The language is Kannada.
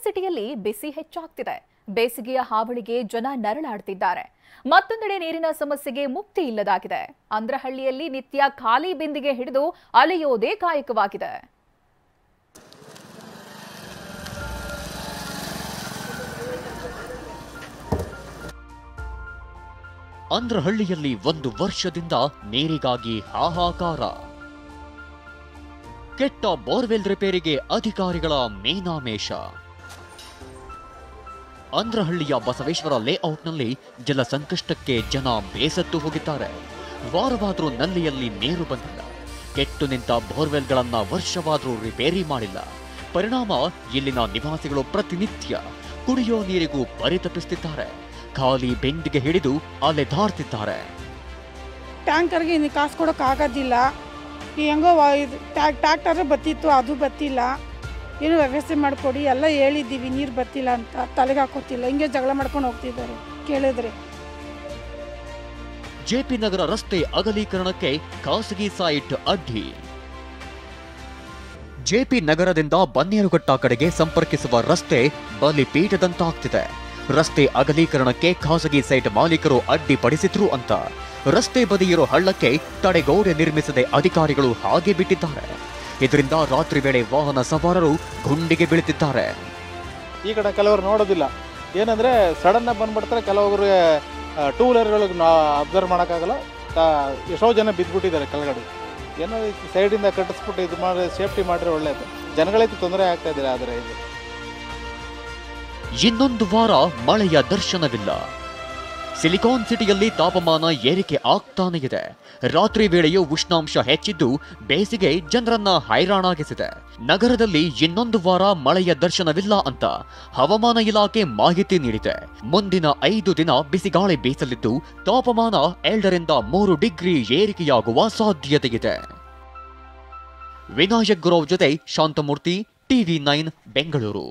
ಸಿಟಿಯಲ್ಲಿ ಬಿಸಿ ಹೆಚ್ಚಾಗ್ತಿದೆ. ಬೇಸಿಗೆಯ ಹಾವಳಿಗೆ ಜನ ನರಳಾಡ್ತಿದ್ದಾರೆ. ಮತ್ತೊಂದೆಡೆ ನೀರಿನ ಸಮಸ್ಯೆಗೆ ಮುಕ್ತಿ ಇಲ್ಲದಾಗಿದೆ. ಅಂದ್ರಹಳ್ಳಿಯಲ್ಲಿ ನಿತ್ಯ ಖಾಲಿ ಬಿಂದಿಗೆ ಹಿಡಿದು ಅಲೆಯೋದೇ ಕಾಯಕವಾಗಿದೆ. ಅಂದ್ರಹಳ್ಳಿಯಲ್ಲಿ 1 ವರ್ಷದಿಂದ ನೀರಿಗಾಗಿ ಹಾಹಾಕಾರ. ಕೆಟ್ಟ ಬೋರ್ವೆಲ್ ರಿಪೇರಿಗೆ ಅಧಿಕಾರಿಗಳ ಮೀನಾಮೇಷ. ಅಂದ್ರಹಳ್ಳಿಯ ಬಸವೇಶ್ವರ ಲೇಔಟ್ನಲ್ಲಿ ಜಲ ಸಂಕಷ್ಟಕ್ಕೆ ಜನ ಬೇಸತ್ತು ಹೋಗಿದ್ದಾರೆ. ವಾರವಾದರೂ ನಲ್ಲಿಯಲ್ಲಿ ನೀರು ಬಂದಿಲ್ಲ. ಕೆಟ್ಟು ನಿಂತ ಬೋರ್ವೆಲ್ಗಳನ್ನ ವರ್ಷವಾದರೂ ರಿಪೇರಿ ಮಾಡಿಲ್ಲ. ಪರಿಣಾಮ ಇಲ್ಲಿನ ನಿವಾಸಿಗಳು ಪ್ರತಿನಿತ್ಯ ಕುಡಿಯೋ ನೀರಿಗೂ ಪರಿತಪಿಸುತ್ತಿದ್ದಾರೆ. ಖಾಲಿ ಬೆಂಡಿಗೆ ಹಿಡಿದು ಅಲೆದಾಡ್ತಿದ್ದಾರೆ. ಟ್ಯಾಂಕರ್ಗೆ ಇನ್ನು ಕಾಸು ಕೊಡೋಕೆ ಆಗೋದಿಲ್ಲ. ಹೆಂಗೋ ಟ್ಯಾಕ್ಟರ್ ಬತ್ತಿತ್ತು, ಅದು ಬತ್ತಿಲ್ಲ. ಏನು ವ್ಯವಸ್ಥೆ ಮಾಡಿಕೊಡಿ ಎಲ್ಲ ಹೇಳಿದ್ದೀವಿ, ನೀರು ಬರ್ತಿಲ್ಲ ಅಂತ ತಲೆಗೆ ಹಾಕೋತಿಲ್ಲ. ಹಿಂಗೆ ಜಗಳ ಮಾಡ್ಕೊಂಡು ಹೋಗ್ತಿದ್ದಾರೆ ಕೇಳಿದ್ರೆ. ಜೆಪಿ ನಗರ ರಸ್ತೆ ಅಗಲೀಕರಣಕ್ಕೆ ಖಾಸಗಿ ಸೈಟ್ ಅಡ್ಡಿ. ಜೆಪಿ ನಗರದಿಂದ ಬನ್ನೇರುಘಟ್ಟ ಕಡೆಗೆ ಸಂಪರ್ಕಿಸುವ ರಸ್ತೆ ಬಲಿಪೀಠದಂತಾಗ್ತಿದೆ. ರಸ್ತೆ ಅಗಲೀಕರಣಕ್ಕೆ ಖಾಸಗಿ ಸೈಟ್ ಮಾಲೀಕರು ಅಡ್ಡಿಪಡಿಸಿದ್ರು ಅಂತ ರಸ್ತೆ ಬದಿಯಿರೋ ಹಳ್ಳಕ್ಕೆ ತಡೆಗೋಡೆ ನಿರ್ಮಿಸದೆ ಅಧಿಕಾರಿಗಳು ಹಾಗೆ ಬಿಟ್ಟಿದ್ದಾರೆ. ಇದರಿಂದ ರಾತ್ರಿ ವೇಳೆ ವಾಹನ ಸವಾರರು ಗುಂಡಿಗೆ ಬೀಳುತ್ತಿದ್ದಾರೆ. ಈ ಕಡೆ ಕೆಲವರು ನೋಡೋದಿಲ್ಲ, ಏನಂದ್ರೆ ಸಡನ್ ಆಗಿ ಬಂದ್ಬಿಡ್ತಾರೆ. ಕೆಲವೊಬ್ಬರು ಟೂ ವೀಲರ್ಗಳಿಗೆ ಅಬ್ಸರ್ವ್ ಮಾಡೋಕ್ಕಾಗಲ್ಲ. ಎಷ್ಟೋ ಜನ ಬಿದ್ದುಬಿಟ್ಟಿದ್ದಾರೆ ಕೆಳಗಡೆ. ಏನೋ ಸೈಡಿಂದ ಕಟ್ಟಿಸ್ಬಿಟ್ಟು ಇದು ಮಾಡಿ ಸೇಫ್ಟಿ ಮಾಡಿದ್ರೆ ಒಳ್ಳೆಯದು. ಜನಗಳಿಗೆ ತೊಂದರೆ ಆಗ್ತಾ ಇದ್ದಾರೆ. ಆದರೆ ಇದು ಇನ್ನೊಂದು ವಾರ ಮಳೆಯ ದರ್ಶನವಿಲ್ಲ. ಸಿಲಿಕಾನ್ ಸಿಟಿಯಲ್ಲಿ ತಾಪಮಾನ ಏರಿಕೆ ಆಗ್ತಾನೆ ಇದೆ. ರಾತ್ರಿ ವೇಳೆಯೂ ಉಷ್ಣಾಂಶ ಹೆಚ್ಚಿದ್ದು ಬೇಸಿಗೆ ಜನರನ್ನ ಹೈರಾಣಾಗಿಸಿದೆ. ನಗರದಲ್ಲಿ ಇನ್ನೊಂದು ವಾರ ಮಳೆಯ ದರ್ಶನವಿಲ್ಲ ಅಂತ ಹವಾಮಾನ ಇಲಾಖೆ ಮಾಹಿತಿ ನೀಡಿದೆ. ಮುಂದಿನ 5 ದಿನ ಬಿಸಿಗಾಳಿ ಬೀಸಲಿದ್ದು ತಾಪಮಾನ 2 ರಿಂದ 3 ಡಿಗ್ರಿ ಏರಿಕೆಯಾಗುವ ಸಾಧ್ಯತೆಯಿದೆ. ವಿನಾಯಕ್ ಗುರವ್ ಜೊತೆ ಶಾಂತಮೂರ್ತಿ, TV9 ಬೆಂಗಳೂರು.